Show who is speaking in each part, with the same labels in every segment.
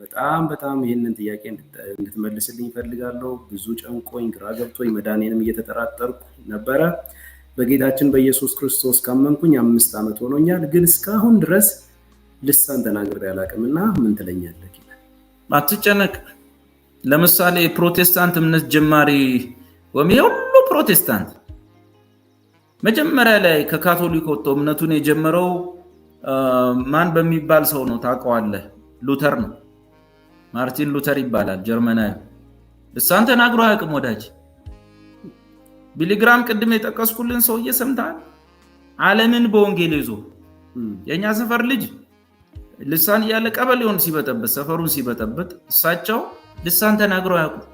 Speaker 1: በጣም ይህንን ጥያቄ እንድትመልስልኝ እፈልጋለሁ። ብዙ ጨንቆኝ ግራ ገብቶኝ መዳኔንም እየተጠራጠርኩ ነበረ። በጌታችን በኢየሱስ ክርስቶስ ካመንኩኝ 5 ዓመት ሆኖኛል፣ ግን እስካሁን ድረስ ልሳን ተናግሬ አላውቅምና ምን ትለኛለህ?
Speaker 2: አትጨነቅ። ለምሳሌ ፕሮቴስታንት እምነት ጀማሪ ወይም የሁሉ ፕሮቴስታንት መጀመሪያ ላይ ከካቶሊክ ወጥቶ እምነቱን የጀመረው ማን በሚባል ሰው ነው ታውቀዋለህ? ሉተር ነው። ማርቲን ሉተር ይባላል፣ ጀርመናዊ። ልሳን ተናግሮ አያውቅም ወዳጅ። ቢሊግራም ቅድም የጠቀስኩልን ሰውዬ ሰምተሃል? ዓለምን በወንጌል ይዞ የኛ ሰፈር ልጅ ልሳን እያለ ቀበሌውን ሲበጠብጥ ሰፈሩን ሲበጠብጥ እሳቸው ልሳን ተናግሮ አያውቁም።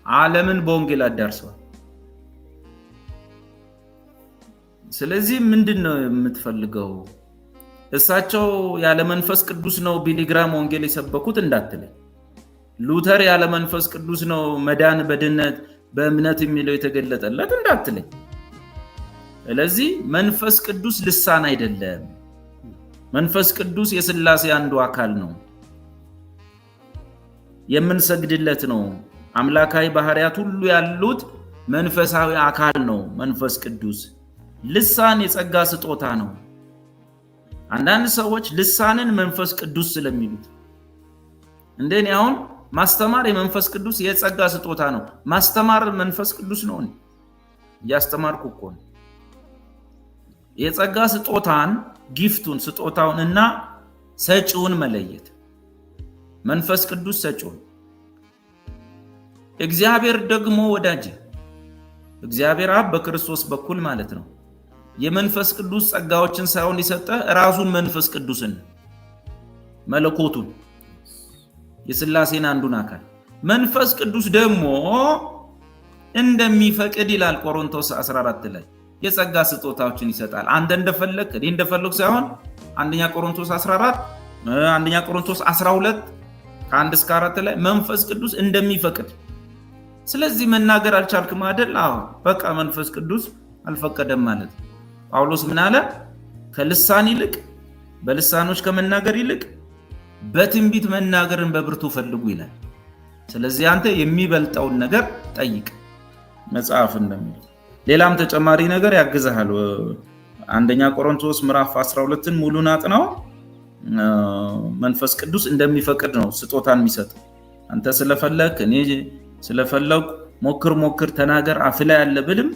Speaker 2: ዓለምን በወንጌል አዳርሰዋል። ስለዚህ ምንድነው የምትፈልገው? እሳቸው ያለ መንፈስ ቅዱስ ነው ቢሊግራም ወንጌል የሰበኩት እንዳትለኝ። ሉተር ያለ መንፈስ ቅዱስ ነው መዳን በድነት በእምነት የሚለው የተገለጠለት እንዳትለኝ። ስለዚህ መንፈስ ቅዱስ ልሳን አይደለም። መንፈስ ቅዱስ የሥላሴ አንዱ አካል ነው፣ የምንሰግድለት ነው። አምላካዊ ባህሪያት ሁሉ ያሉት መንፈሳዊ አካል ነው መንፈስ ቅዱስ። ልሳን የጸጋ ስጦታ ነው። አንዳንድ ሰዎች ልሳንን መንፈስ ቅዱስ ስለሚሉት እንደኔ አሁን ማስተማር የመንፈስ ቅዱስ የጸጋ ስጦታ ነው። ማስተማር መንፈስ ቅዱስ ነው። እያስተማርኩ እኮ ነው። የጸጋ ስጦታን ጊፍቱን ስጦታውንና ሰጪውን መለየት። መንፈስ ቅዱስ ሰጪውን፣ እግዚአብሔር ደግሞ ወዳጅ እግዚአብሔር አብ በክርስቶስ በኩል ማለት ነው የመንፈስ ቅዱስ ጸጋዎችን ሳይሆን ይሰጠ ራሱን መንፈስ ቅዱስን መለኮቱን የሥላሴን አንዱን አካል። መንፈስ ቅዱስ ደግሞ እንደሚፈቅድ ይላል ቆሮንቶስ 14 ላይ የጸጋ ስጦታዎችን ይሰጣል። አንተ እንደፈለክ እኔ እንደፈለኩ ሳይሆን አንደኛ ቆሮንቶስ 14 አንደኛ ቆሮንቶስ 12 ከ1 እስከ 4 ላይ መንፈስ ቅዱስ እንደሚፈቅድ። ስለዚህ መናገር አልቻልክም አይደል? አዎ በቃ መንፈስ ቅዱስ አልፈቀደም ማለት። ጳውሎስ ምን አለ? ከልሳን ይልቅ በልሳኖች ከመናገር ይልቅ በትንቢት መናገርን በብርቱ ፈልጉ ይላል። ስለዚህ አንተ የሚበልጠውን ነገር ጠይቅ መጽሐፍ እንደሚለው። ሌላም ተጨማሪ ነገር ያግዛል። አንደኛ ቆሮንቶስ ምዕራፍ 12ን ሙሉን አጥናው። መንፈስ ቅዱስ እንደሚፈቅድ ነው ስጦታን የሚሰጥ። አንተ ስለፈለክ እኔ ስለፈለኩ ሞክር ተናገር አፍ ላይ ያለ ብልም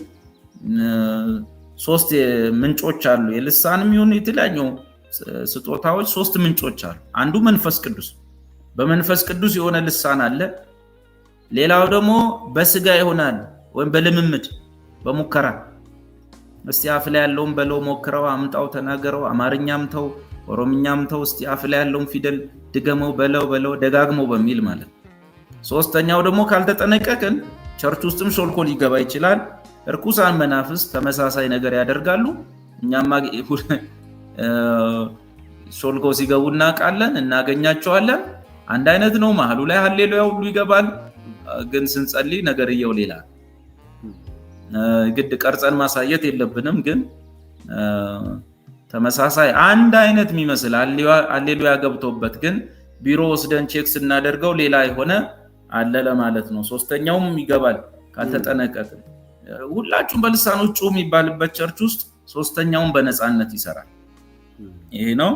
Speaker 2: 3 ምንጮች አሉ። የልሳንም ይሁን የተለያዩ ስጦታዎች 3 ምንጮች አሉ። አንዱ መንፈስ ቅዱስ፣ በመንፈስ ቅዱስ የሆነ ልሳን አለ። ሌላው ደግሞ በስጋ ይሆናል ወይም በልምምድ በሙከራ። እስቲ አፍ ላይ ያለውን በለው ሞክረው፣ አምጣው ተናገረው፣ አማርኛም ተው ኦሮምኛም ተው፣ እስቲ አፍ ላይ ያለውን ፊደል ድገመው በለው ደጋግመው በሚል ማለት። ሶስተኛው ደግሞ ካልተጠነቀቅን ቸርች ውስጥም ሾልኮ ሊገባ ይችላል። እርኩሳን መናፍስት ተመሳሳይ ነገር ያደርጋሉ። እኛማ ሾልኮ ሲገቡ እናውቃለን፣ እናገኛቸዋለን። አንድ አይነት ነው። መሀሉ ላይ ሃሌሉያ ሁሉ ይገባል። ግን ስንጸልይ ነገርየው ሌላ። ግድ ቀርጸን ማሳየት የለብንም። ግን ተመሳሳይ አንድ አይነት የሚመስል ሃሌሉያ ገብቶበት ግን ቢሮ ወስደን ቼክ ስናደርገው ሌላ የሆነ አለ ለማለት ነው። ሶስተኛውም ይገባል ካልተጠነቀቅን። ሁላችሁም በልሳኖች ጩሁ የሚባልበት ቸርች ውስጥ ሶስተኛውን በነፃነት ይሰራል። ይሄ ነው።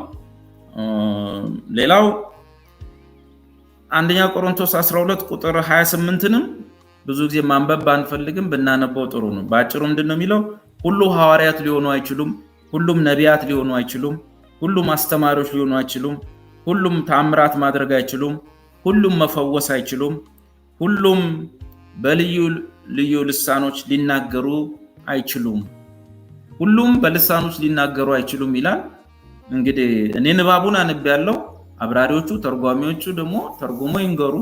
Speaker 2: ሌላው አንደኛ ቆሮንቶስ 12 ቁጥር 28ንም ብዙ ጊዜ ማንበብ ባንፈልግም ብናነበው ጥሩ ነው። በአጭሩ ምንድነው የሚለው? ሁሉ ሐዋርያት ሊሆኑ አይችሉም፣ ሁሉም ነቢያት ሊሆኑ አይችሉም፣ ሁሉም አስተማሪዎች ሊሆኑ አይችሉም፣ ሁሉም ተአምራት ማድረግ አይችሉም፣ ሁሉም መፈወስ አይችሉም፣ ሁሉም በልዩ ልዩ ልሳኖች ሊናገሩ አይችሉም፣ ሁሉም በልሳኖች ሊናገሩ አይችሉም ይላል። እንግዲህ እኔ ንባቡን አንብቤያለሁ። አብራሪዎቹ ተርጓሚዎቹ ደግሞ ተርጉሞ ይንገሩ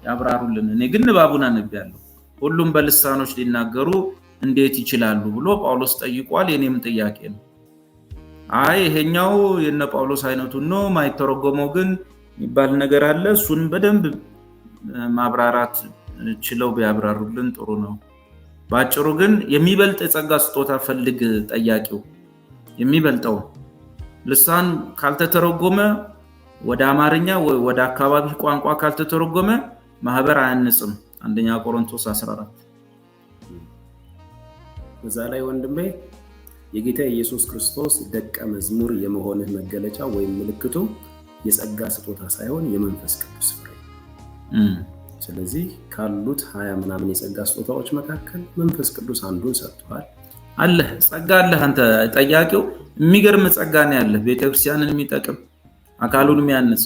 Speaker 2: ያብራሩልን። እኔ ግን ንባቡን አንብቤያለሁ። ሁሉም በልሳኖች ሊናገሩ እንዴት ይችላሉ ብሎ ጳውሎስ ጠይቋል። የኔም ጥያቄ ነው። አይ ይሄኛው የነ ጳውሎስ አይነቱ ነው ማይተረጎመው ግን የሚባል ነገር አለ። እሱን በደንብ ማብራራት ችለው ቢያብራሩልን ጥሩ ነው። ባጭሩ ግን የሚበልጥ የጸጋ ስጦታ ፈልግ ጠያቂው። የሚበልጠው ልሳን ካልተተረጎመ ወደ አማርኛ ወደ አካባቢ ቋንቋ ካልተተረጎመ ማህበር አያንጽም። አንደኛ ቆሮንቶስ 14
Speaker 1: በዛ ላይ ወንድሜ የጌታ ኢየሱስ ክርስቶስ ደቀ መዝሙር የመሆንህ መገለጫ ወይም ምልክቱ የጸጋ ስጦታ ሳይሆን የመንፈስ ቅዱስ ፍሬ። ስለዚህ ካሉት 20 ምናምን የጸጋ ስጦታዎች መካከል መንፈስ ቅዱስ አንዱን ሰጥቷል።
Speaker 2: አለ ጸጋ አለ። አንተ ጠያቂው የሚገርም ጸጋ ነው ያለ፣ ቤተክርስቲያንን የሚጠቅም አካሉን የሚያንጽ።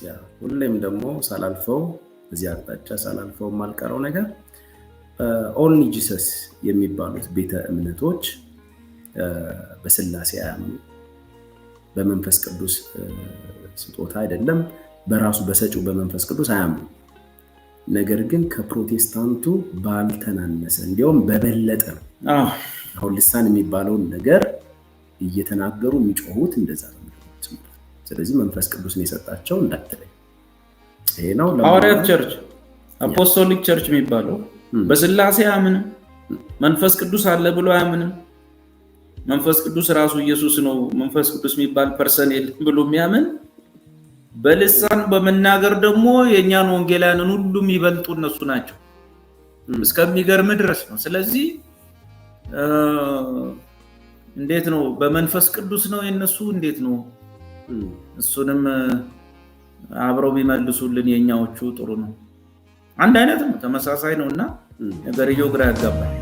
Speaker 1: ያ ሁሌም ደግሞ ሳላልፈው እዚህ አቅጣጫ ሳላልፈው ማልቀረው ነገር ኦንሊ ጂሰስ የሚባሉት ቤተ እምነቶች በስላሴ አያምኑ፣ በመንፈስ ቅዱስ ስጦታ አይደለም በራሱ በሰጪው በመንፈስ ቅዱስ አያምኑ። ነገር ግን ከፕሮቴስታንቱ ባልተናነሰ እንዲያውም በበለጠ ነው አሁን ልሳን የሚባለውን ነገር እየተናገሩ የሚጮሁት እንደዛ ነው። ስለዚህ መንፈስ ቅዱስን የሰጣቸው እንዳትለኝ ይሄ ነው።
Speaker 2: ሐዋርያት ቸርች አፖስቶሊክ ቸርች የሚባለው በስላሴ አያምንም፣ መንፈስ ቅዱስ አለ ብሎ አያምንም። መንፈስ ቅዱስ ራሱ ኢየሱስ ነው፣ መንፈስ ቅዱስ የሚባል ፐርሰን የለም ብሎ የሚያምን፣ በልሳን በመናገር ደግሞ የኛን ወንጌላውያንን ሁሉ የሚበልጡ እነሱ ናቸው እስከሚገርም ድረስ ነው። ስለዚህ እንዴት ነው በመንፈስ ቅዱስ ነው የነሱ እንዴት ነው? እሱንም አብረው ቢመልሱልን የኛዎቹ ጥሩ ነው። አንድ አይነት ነው፣ ተመሳሳይ ነውና ነገርየው ግራ ያጋባል።